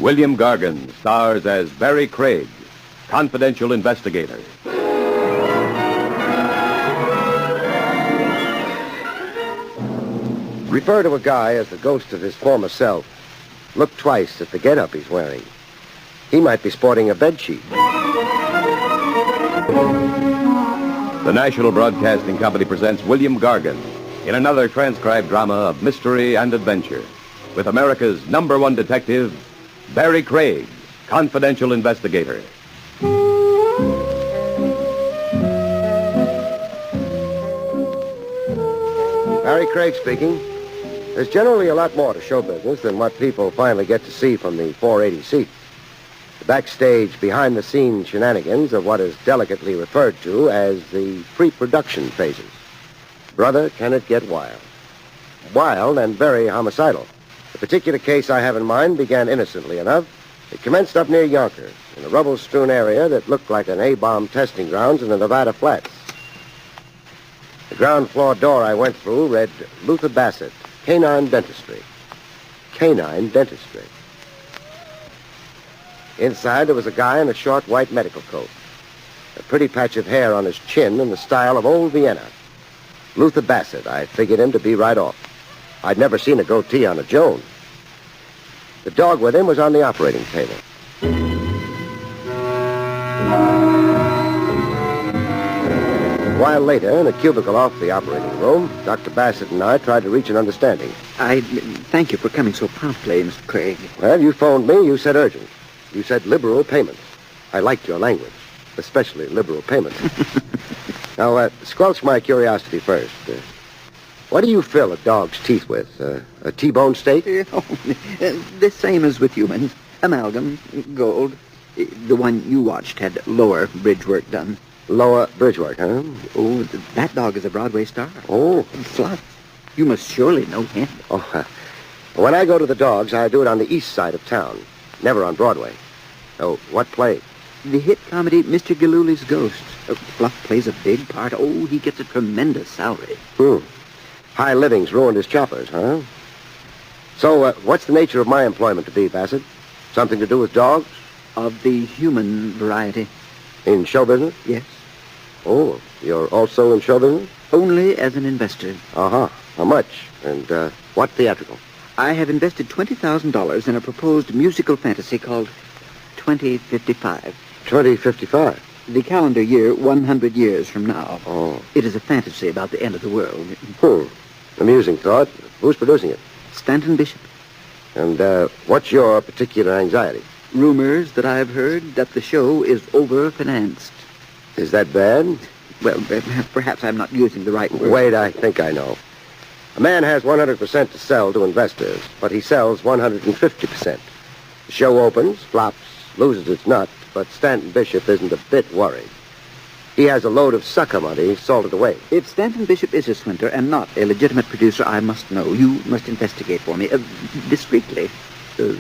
William Gargan stars as Barrie Craig, confidential investigator. Refer to a guy as the ghost of his former self. Look twice at the getup he's wearing. He might be sporting a bedsheet. The National Broadcasting Company presents William Gargan in another transcribed drama of mystery and adventure with America's #1 detective, Barrie Craig, confidential investigator. Barrie Craig speaking. There's generally a lot more to show business than what people finally get to see from the 480 seat. The backstage, behind-the-scenes shenanigans of what is delicately referred to as the pre-production phases. Brother, can it get wild? Wild and very homicidal. The particular case I have in mind began innocently enough. It commenced up near Yonkers, in a rubble-strewn area that looked like an A-bomb testing grounds in the Nevada flats. The ground floor door I went through read Luther Bassett, Canine Dentistry. Canine Dentistry. Inside, there was a guy in a short white medical coat. A pretty patch of hair on his chin in the style of old Vienna. Luther Bassett, I figured him to be right off. I'd never seen a goatee on a Jones. The dog with him was on the operating table. A while later, in a cubicle off the operating room, Dr. Bassett and I tried to reach an understanding. I thank you for coming so promptly, Mr. Craig. Well, you phoned me. You said urgent. You said liberal payments. I liked your language, especially liberal payments. Now, squelch my curiosity first. What do you fill a dog's teeth with? A T-bone steak? The same as with humans. Amalgam, gold. The one you watched had lower bridge work done. Lower bridge work, huh? Oh, that dog is a Broadway star. Oh. Fluff. You must surely know him. Oh, when I go to the dogs, I do it on the east side of town, never on Broadway. Oh, what play? The hit comedy Mr. Galooly's Ghost. Fluff plays a big part. Oh, he gets a tremendous salary. High living's ruined his choppers, huh? So, what's the nature of my employment to be, Bassett? Something to do with dogs? Of the human variety. In show business? Yes. Oh, you're also in show business? Only as an investor. Uh-huh. How much? And, what theatrical? I have invested $20,000 in a proposed musical fantasy called 2055. 2055? The calendar year 100 years from now. Oh. It is a fantasy about the end of the world. Amusing thought. Who's producing it? Stanton Bishop. And, what's your particular anxiety? Rumors that I've heard that the show is overfinanced. Is that bad? Well, perhaps I'm not using the right word. Wait, I think I know. A man has 100% to sell to investors, but he sells 150%. The show opens, flops, loses its nut, but Stanton Bishop isn't a bit worried. He has a load of sucker money salted away. If Stanton Bishop is a swindler and not a legitimate producer, I must know. You must investigate for me, discreetly. Do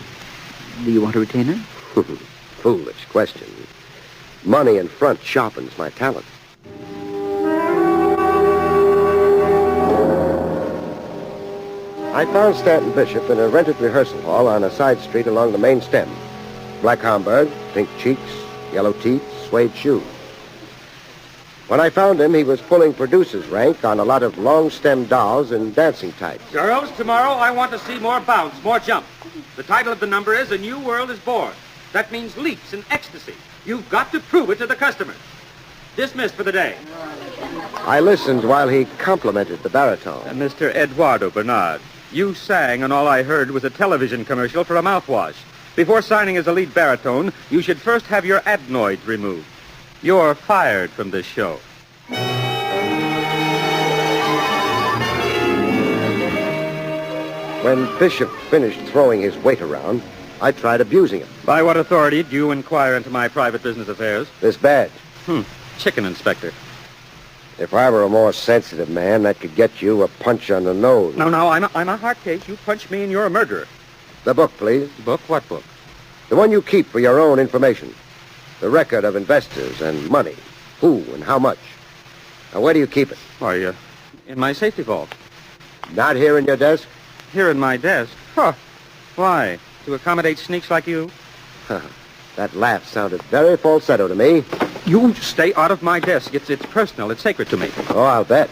you want a retainer? Foolish question. Money in front sharpens my talent. I found Stanton Bishop in a rented rehearsal hall on a side street along the main stem. Black Homburg, pink cheeks, yellow teeth, suede shoes. When I found him, he was pulling producer's rank on a lot of long-stem dolls in dancing tights. Girls, tomorrow I want to see more bounce, more jump. The title of the number is A New World is Born. That means leaps and ecstasy. You've got to prove it to the customers. Dismissed for the day. I listened while he complimented the baritone. Mr. Eduardo Bernard, you sang and all I heard was a television commercial for a mouthwash. Before signing as a lead baritone, you should first have your adenoids removed. You're fired from this show. When Bishop finished throwing his weight around, I tried abusing him. By what authority do you inquire into my private business affairs? This badge. Chicken inspector. If I were a more sensitive man, that could get you a punch on the nose. No, I'm a hard case. You punch me and you're a murderer. The book, please. Book? What book? The one you keep for your own information. The record of investors and money. Who and how much. Now, where do you keep it? Why, in my safety vault. Not here in your desk? Here in my desk? Huh. Why? to accommodate sneaks like you? That laugh sounded very falsetto to me. You stay out of my desk. It's personal. It's sacred to me. Oh, I'll bet.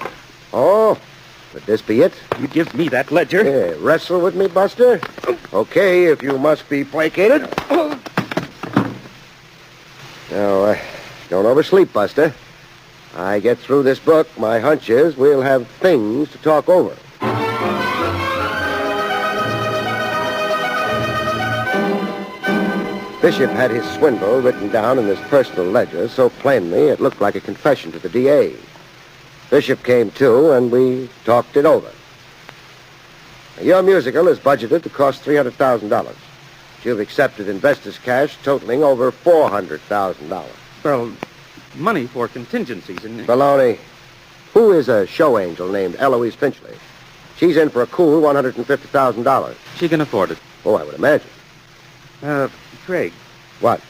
Oh, would this be it? You give me that ledger. Yeah, wrestle with me, Buster? Okay, if you must be placated. Now, don't oversleep, Buster. I get through this book, my hunch is we'll have things to talk over. Bishop had his swindle written down in his personal ledger so plainly it looked like a confession to the DA. Bishop came to, and we talked it over. Your musical is budgeted to cost $300,000. You've accepted investors' cash totaling over $400,000. Well, money for contingencies and... Baloney. Who is a show angel named Eloise Finchley? She's in for a cool $150,000. She can afford it. Oh, I would imagine. Craig. What?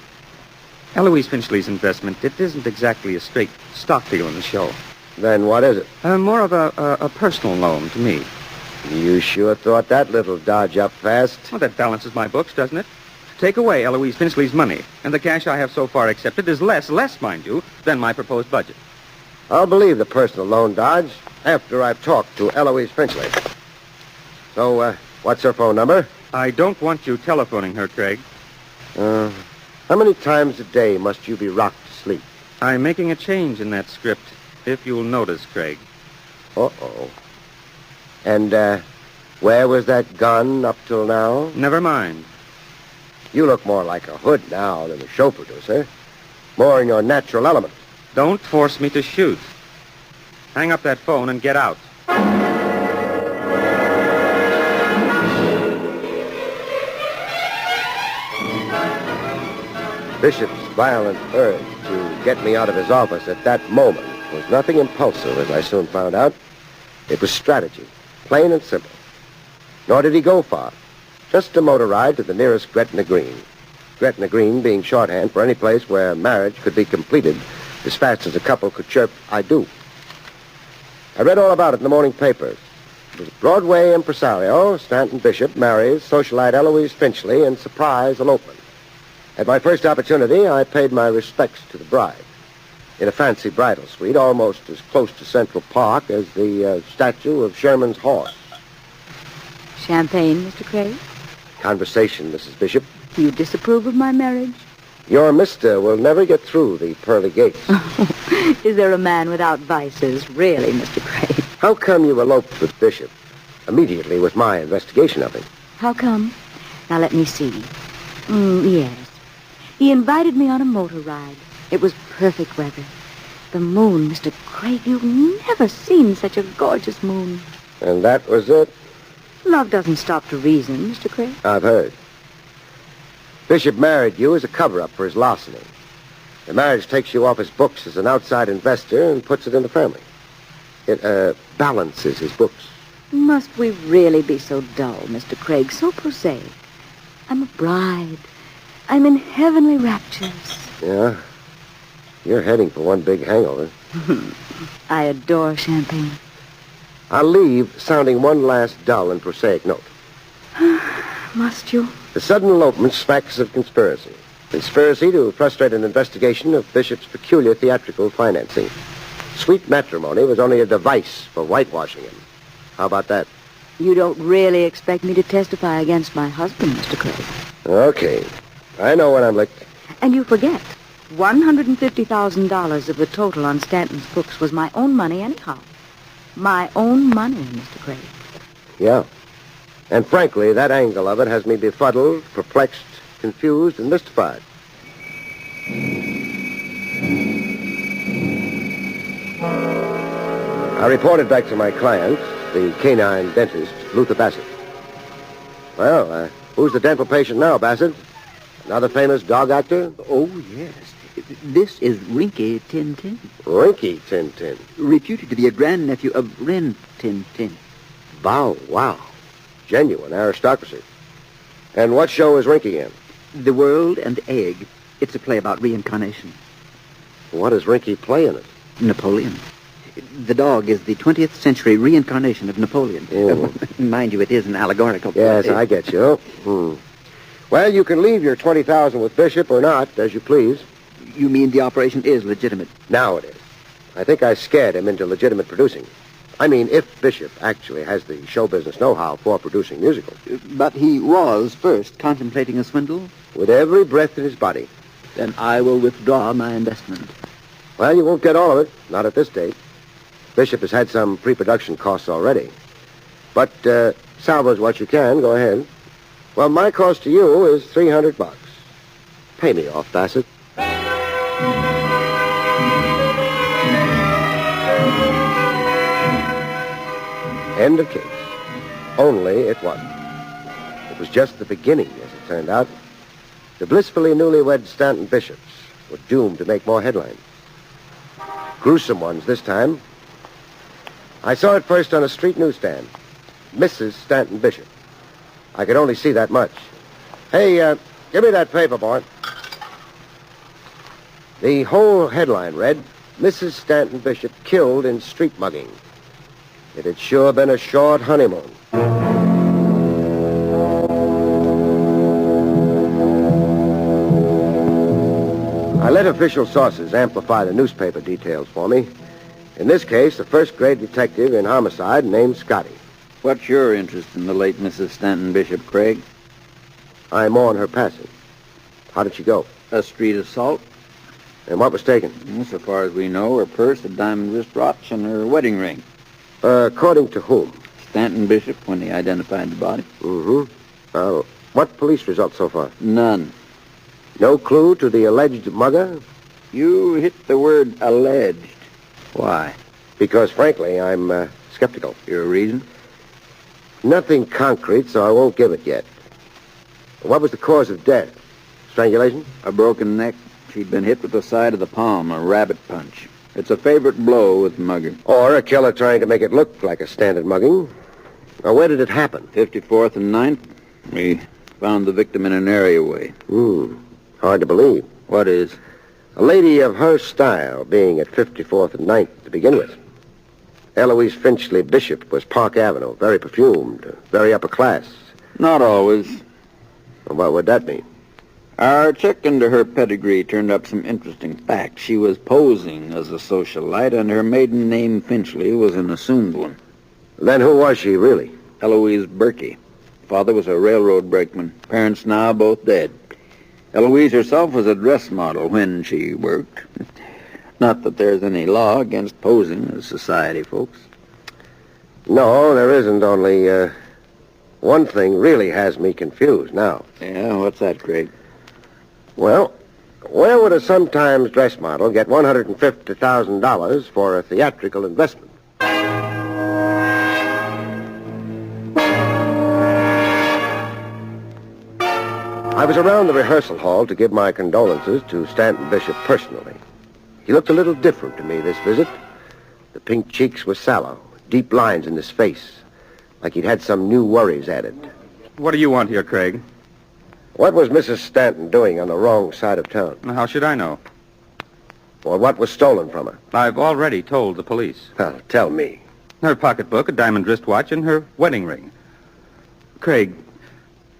Eloise Finchley's investment, it isn't exactly a straight stock deal in the show. Then what is it? More of a personal loan to me. You sure thought that little dodge up fast. Well, that balances my books, doesn't it? Take away Eloise Finchley's money, and the cash I have so far accepted is less, mind you, than my proposed budget. I'll believe the personal loan dodge after I've talked to Eloise Finchley. So, what's her phone number? I don't want you telephoning her, Craig. How many times a day must you be rocked to sleep? I'm making a change in that script, if you'll notice, Craig. Uh-oh. And, where was that gun up till now? Never mind. You look more like a hood now than a show producer. More in your natural element. Don't force me to shoot. Hang up that phone and get out. Bishop's violent urge to get me out of his office at that moment was nothing impulsive, as I soon found out. It was strategy, plain and simple. Nor did he go far. Just a motor ride to the nearest Gretna Green. Gretna Green being shorthand for any place where marriage could be completed as fast as a couple could chirp, "I do." I read all about it in the morning papers. It was Broadway impresario Stanton Bishop marries socialite Eloise Finchley in surprise elopement. At my first opportunity, I paid my respects to the bride in a fancy bridal suite almost as close to Central Park as the statue of Sherman's horse. Champagne, Mr. Craig? Conversation, Mrs. Bishop. Do you disapprove of my marriage? Your mister will never get through the pearly gates. Is there a man without vices? Really, Mr. Craig? How come you eloped with Bishop immediately with my investigation of him? How come? Now, let me see. Yes. He invited me on a motor ride. It was perfect weather. The moon, Mr. Craig, you've never seen such a gorgeous moon. And that was it? Love doesn't stop to reason, Mr. Craig. I've heard. Bishop married you as a cover-up for his larceny. The marriage takes you off his books as an outside investor and puts it in the family. It, balances his books. Must we really be so dull, Mr. Craig, so prosaic? I'm a bride. I'm in heavenly raptures. Yeah? You're heading for one big hangover. I adore champagne. I'll leave sounding one last dull and prosaic note. Must you? The sudden elopement smacks of conspiracy. Conspiracy to frustrate an investigation of Bishop's peculiar theatrical financing. Sweet matrimony was only a device for whitewashing him. How about that? You don't really expect me to testify against my husband, Mr. Craig. Okay. I know when I'm licked. And you forget, $150,000 of the total on Stanton's books was my own money anyhow. My own money, Mr. Craig. Yeah. And frankly, that angle of it has me befuddled, perplexed, confused, and mystified. I reported back to my client, the canine dentist, Luther Bassett. Well, who's the dental patient now, Bassett? Another famous dog actor? Oh, yes. This is Rinky Tin Tin, Rinky Tin Tin. reputed to be a grandnephew of Rin Tin Tin. Bow, wow. Genuine aristocracy. And what show is Rinky in? The World and the Egg. It's a play about reincarnation. What does Rinky play in it? Napoleon. The dog is the 20th century reincarnation of Napoleon. Mm. Mind you, it is an allegorical play. Yes, I get you. Well, you can leave your $20,000 with Bishop or not, as you please. You mean the operation is legitimate? Now it is. I think I scared him into legitimate producing. I mean, if Bishop actually has the show business know-how for producing musicals. But he was first contemplating a swindle? With every breath in his body. Then I will withdraw my investment. Well, you won't get all of it, not at this date. Bishop has had some pre-production costs already. But salvage what you can, go ahead. Well, my cost to you is $300. Pay me off, Bassett. End of case. Only it wasn't. It was just the beginning, as it turned out. The blissfully newlywed Stanton Bishops were doomed to make more headlines. Gruesome ones this time. I saw it first on a street newsstand. Mrs. Stanton Bishop. I could only see that much. Hey, give me that paper, boy. The whole headline read, Mrs. Stanton Bishop killed in street mugging. It had sure been a short honeymoon. I let official sources amplify the newspaper details for me. In this case, a first-grade detective in homicide named Scotty. What's your interest in the late Mrs. Stanton Bishop, Craig? I mourn her passing. How did she go? A street assault. And what was taken? So far as we know, her purse, a diamond wristwatch, and her wedding ring. According to whom? Stanton Bishop, when he identified the body. Mm-hmm. What police results so far? None. No clue to the alleged mugger? You hit the word alleged. Why? Because, frankly, I'm skeptical. Your reason? Nothing concrete, so I won't give it yet. What was the cause of death? Strangulation? A broken neck. She'd been hit with the side of the palm, a rabbit punch. It's a favorite blow with mugger. Or a killer trying to make it look like a standard mugging. Now, where did it happen? 54th and 9th. We found the victim in an areaway. Hard to believe. What is? A lady of her style being at 54th and 9th to begin with. Eloise Finchley Bishop was Park Avenue, very perfumed, very upper class. Not always. Well, what would that mean? Our check into her pedigree turned up some interesting facts. She was posing as a socialite, and her maiden name, Finchley, was an assumed one. Then who was she, really? Eloise Berkey. Father was a railroad brakeman. Parents now both dead. Eloise herself was a dress model when she worked. Not that there's any law against posing as society folks. No, there isn't. Only one thing really has me confused now. Yeah, what's that, Craig? Well, where would a sometimes dress model get $150,000 for a theatrical investment? I was around the rehearsal hall to give my condolences to Stanton Bishop personally. He looked a little different to me this visit. The pink cheeks were sallow, deep lines in his face, like he'd had some new worries added. What do you want here, Craig? What was Mrs. Stanton doing on the wrong side of town? How should I know? Or what was stolen from her? I've already told the police. Well, tell me. Her pocketbook, a diamond wristwatch, and her wedding ring. Craig,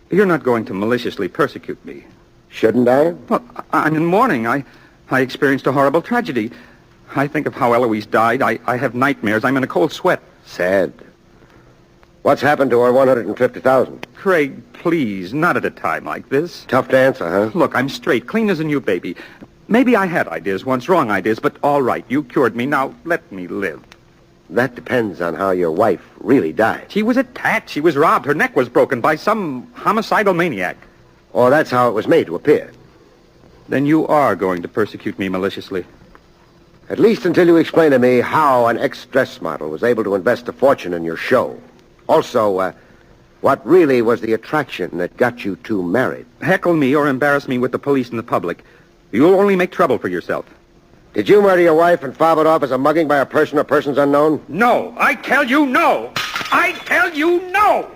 you're not going to maliciously persecute me. Shouldn't I? Well, I'm in mourning. I experienced a horrible tragedy. I think of how Eloise died. I have nightmares. I'm in a cold sweat. Sad. What's happened to her $150,000? Craig, please, not at a time like this. Tough to answer, huh? Look, I'm straight, clean as a new baby. Maybe I had ideas once, wrong ideas, but all right, you cured me. Now, let me live. That depends on how your wife really died. She was attacked. She was robbed. Her neck was broken by some homicidal maniac. Or that's how it was made to appear. Then you are going to persecute me maliciously. At least until you explain to me how an ex-dress model was able to invest a fortune in your show. Also, what really was the attraction that got you two married? Heckle me or embarrass me with the police and the public. You'll only make trouble for yourself. Did you murder your wife and fob it off as a mugging by a person or persons unknown? No. I tell you no. I tell you no.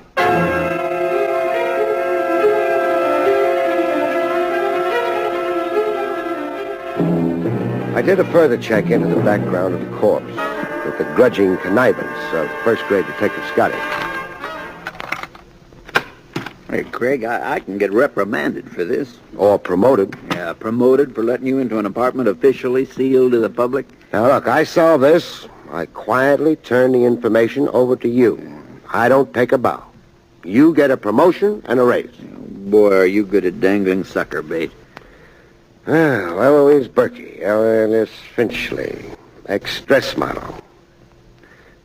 I did a further check into the background of the corpse with the grudging connivance of first-grade Detective Scotty. Hey, Craig, I can get reprimanded for this. Or promoted. Yeah, promoted for letting you into an apartment officially sealed to the public. Now, look, I solve this. I quietly turn the information over to you. I don't take a bow. You get a promotion and a raise. Boy, are you good at dangling sucker bait. Well, Eloise Berkey, Alice Finchley, ex-dress model.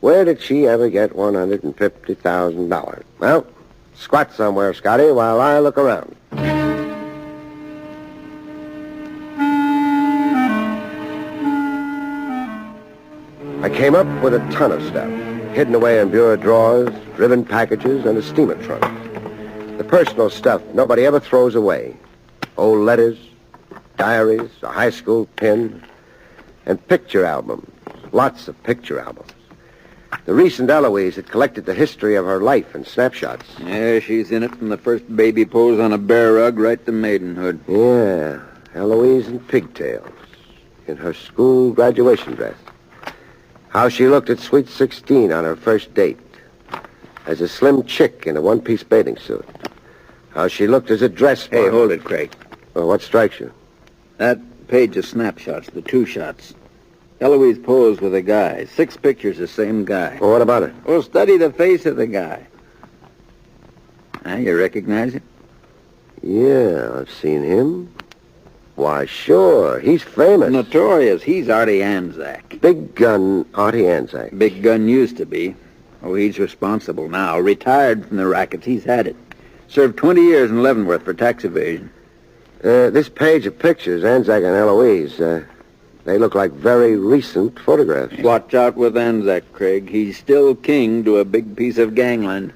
Where did she ever get $150,000? Well, squat somewhere, Scotty, while I look around. I came up with a ton of stuff, hidden away in bureau drawers, driven packages, and a steamer trunk. The personal stuff nobody ever throws away. Old letters, diaries, a high school pin, and picture albums. Lots of picture albums. The recent Eloise had collected the history of her life in snapshots. Yeah, she's in it from the first baby pose on a bear rug right to maidenhood. Yeah, Eloise in pigtails, in her school graduation dress. How she looked at Sweet 16 on her first date, as a slim chick in a one-piece bathing suit. How she looked as a dress Hey, model. hold it, Craig. Well, what strikes you? That page of snapshots, the two shots. Eloise posed with a guy. 6 pictures, the same guy. Well, what about it? Well, study the face of the guy. Now, you recognize it? Yeah, I've seen him. Why, sure, he's famous. Notorious. He's Artie Anzac. Big gun Artie Anzac. Big gun used to be. Oh, he's responsible now. Retired from the rackets. He's had it. Served 20 years in Leavenworth for tax evasion. This page of pictures, Anzac and Eloise, they look like very recent photographs. Watch out with Anzac, Craig. He's still king to a big piece of gangland.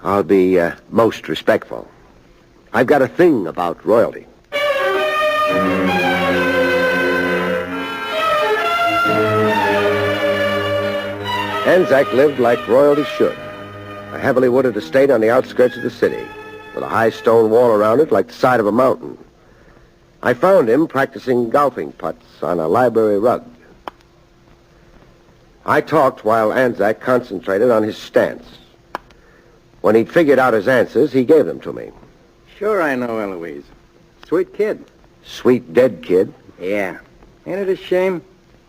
I'll be most respectful. I've got a thing about royalty. Anzac lived like royalty should. A heavily wooded estate on the outskirts of the city, with a high stone wall around it like the side of a mountain. I found him practicing golfing putts on a library rug. I talked while Anzac concentrated on his stance. When he'd figured out his answers, he gave them to me. Sure I know Eloise. Sweet kid. Sweet dead kid. Yeah. Ain't it a shame?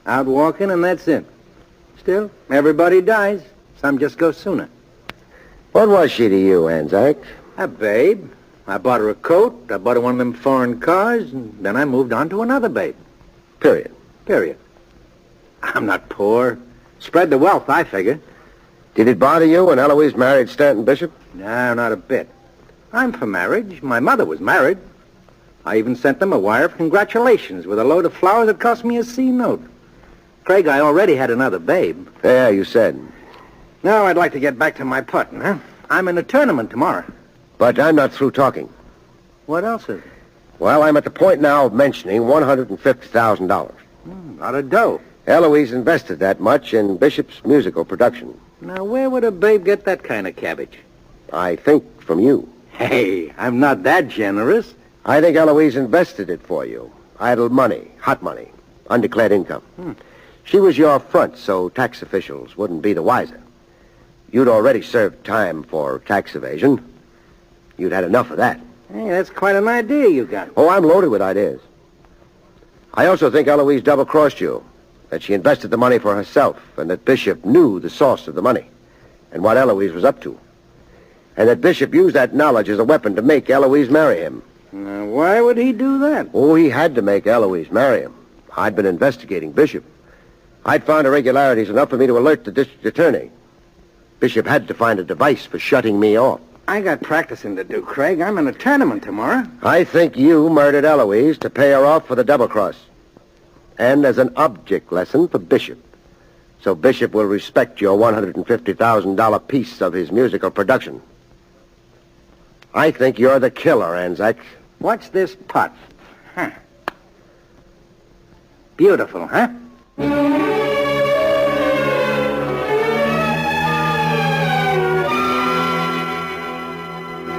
Out walking and that's it. Still, everybody dies. Some just go sooner. What was she to you, Anzac? A babe. I bought her a coat. I bought her one of them foreign cars. And then I moved on to another babe. Period. Period. I'm not poor. Spread the wealth, I figure. Did it bother you when Eloise married Stanton Bishop? No, not a bit. I'm for marriage. My mother was married. I even sent them a wire of congratulations with a load of flowers that cost me a C note. Craig, I already had another babe. Yeah, you said. Now I'd like to get back to my putting, huh? I'm in a tournament tomorrow. But I'm not through talking. What else is it? Well, I'm at the point now of mentioning $150,000. Lot of dough. Eloise invested that much in Bishop's musical production. Now, where would a babe get that kind of cabbage? I think from you. Hey, I'm not that generous. I think Eloise invested it for you. Idle money, hot money, undeclared income. She was your front, so tax officials wouldn't be the wiser. You'd already served time for tax evasion. You'd had enough of that. Hey, that's quite an idea you got. Oh, I'm loaded with ideas. I also think Eloise double-crossed you, that she invested the money for herself, and that Bishop knew the source of the money and what Eloise was up to, and that Bishop used that knowledge as a weapon to make Eloise marry him. Now, why would he do that? Oh, he had to make Eloise marry him. I'd been investigating Bishop. I'd found irregularities enough for me to alert the district attorney. Bishop had to find a device for shutting me off. I got practicing to do, Craig. I'm in a tournament tomorrow. I think you murdered Eloise to pay her off for the double-cross. And as an object lesson for Bishop. So Bishop will respect your $150,000 piece of his musical production. I think you're the killer, Anzac. What's this putt? Huh. Beautiful, huh?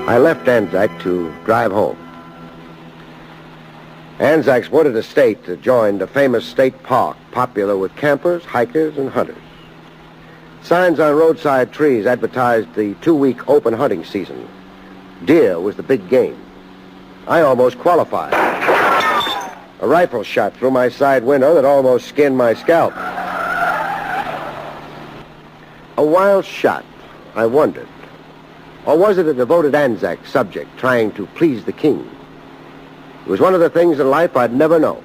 I left Anzac to drive home. Anzac's wooded estate adjoined a famous state park, popular with campers, hikers, and hunters. Signs on roadside trees advertised the 2-week open hunting season. Deer was the big game. I almost qualified. A rifle shot through my side window that almost skinned my scalp. A wild shot, I wondered. Or was it a devoted Anzac subject trying to please the king? It was one of the things in life I'd never know.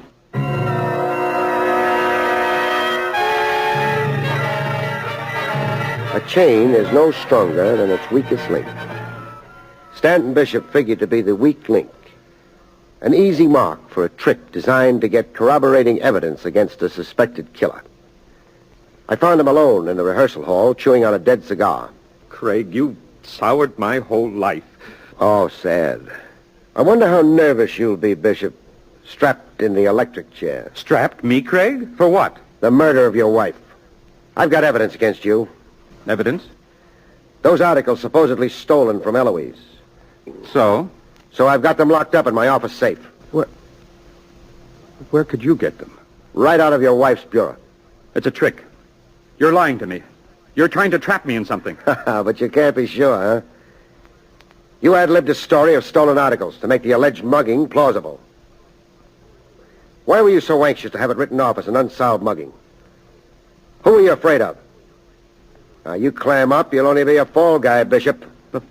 A chain is no stronger than its weakest link. Stanton Bishop figured to be the weak link, an easy mark for a trick designed to get corroborating evidence against a suspected killer. I found him alone in the rehearsal hall, chewing on a dead cigar. Craig, you soured my whole life. Oh, sad. I wonder how nervous you'll be, Bishop, strapped in the electric chair. Strapped me, Craig? For what? The murder of your wife. I've got evidence against you. Evidence? Those articles supposedly stolen from Eloise. So? So I've got them locked up in my office safe. Where could you get them? Right out of your wife's bureau. It's a trick. You're lying to me. You're trying to trap me in something. But you can't be sure, huh? You ad-libbed a story of stolen articles to make the alleged mugging plausible. Why were you so anxious to have it written off as an unsolved mugging? Who are you afraid of? Now, you clam up, you'll only be a fall guy, Bishop.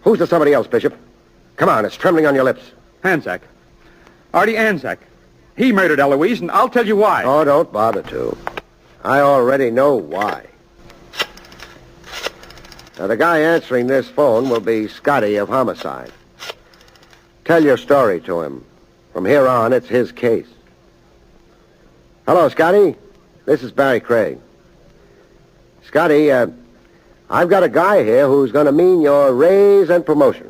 Who's the somebody else, Bishop? Come on, it's trembling on your lips. Anzac. Artie Anzac. He murdered Eloise, and I'll tell you why. Oh, don't bother to. I already know why. Now, the guy answering this phone will be Scotty of Homicide. Tell your story to him. From here on, it's his case. Hello, Scotty. This is Barrie Craig. Scotty, I've got a guy here who's going to mean your raise and promotion.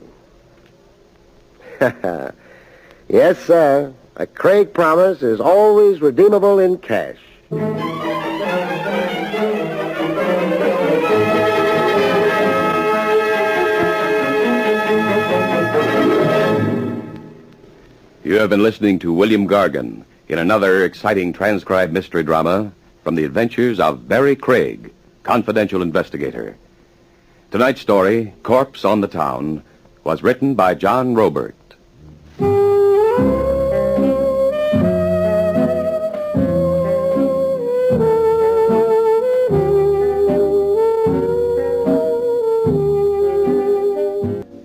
Yes, sir. A Craig promise is always redeemable in cash. You have been listening to William Gargan in another exciting transcribed mystery drama from the adventures of Barrie Craig, confidential investigator. Tonight's story, Corpse on the Town, was written by John Robert.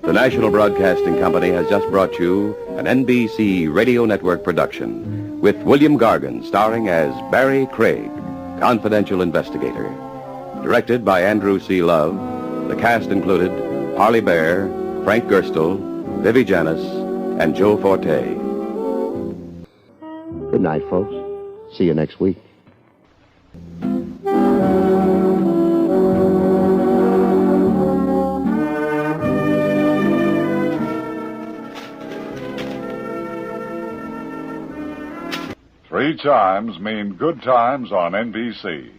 The National Broadcasting Company has just brought you an NBC Radio Network production with William Gargan starring as Barrie Craig, confidential investigator. Directed by Andrew C. Love, the cast included Harley Bear, Frank Gerstle, Vivi Janis, and Joe Forte. Good night, folks. See you next week. Three chimes mean good times on NBC.